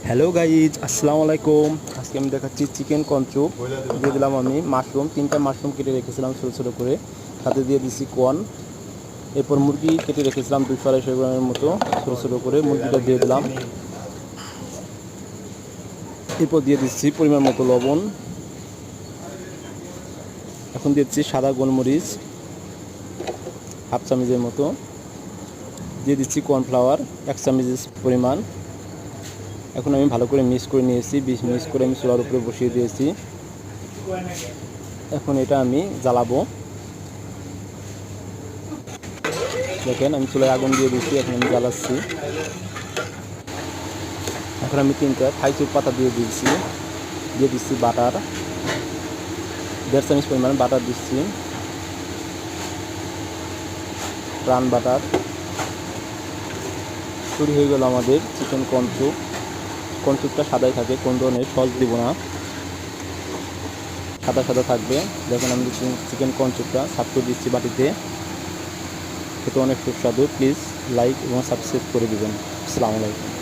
Hello guys, আসসালামু আলাইকুম। আজকে আমি দেখাচ্ছি চিকেন কনচুপ। দিয়ে দিলাম আমি মাশরুম, 3টা মাশরুম কেটে রেখেছিলাম ছোটো ছোটো করে, সাথে দিয়ে দিচ্ছি কর্ন। এরপর মুরগি কেটে রেখেছিলাম 200-250 গ্রামের মতো ছোটো ছোটো করে, মুরগিটা দিয়ে দিলাম। এরপর দিয়ে দিচ্ছি পরিমাণ মতো লবণ। এখন দিচ্ছি সাদা গোলমরিচ হাফ চামচের মতো, দিয়ে দিচ্ছি কর্নফ্লাওয়ার 1 চামচ পরিমাণ। এখন আমি ভালো করে মিক্স করে নিয়েছি, মিক্স করে আমি চুলার উপরে বসিয়ে দিয়েছি। এখন এটা আমি জ্বালাবো। দেখেন আমি চুলায় আগুন দিয়ে দিচ্ছি, এখন আমি জ্বালাচ্ছি। এখন আমি 3টা থাইচুর পাতা দিয়ে দিচ্ছি বাটার 1.5 চামচ পরিমাণ বাটার দিচ্ছি, প্রাণ বাটার। তৈরি হয়ে গেল আমাদের চিকেন কনচুপ। কনচুপটা সাদাই থাকে, কোন ধরনের সস দিব না, সাদা সাদা থাকবে। দেখেন আমি চিকেন কনচুপটা সার্ভ করে দিচ্ছি বাটিতে। এটা অনেক সুস্বাদু। প্লিজ লাইক এবং সাবস্ক্রাইব করে দিবেন। আসসালামু আলাইকুম।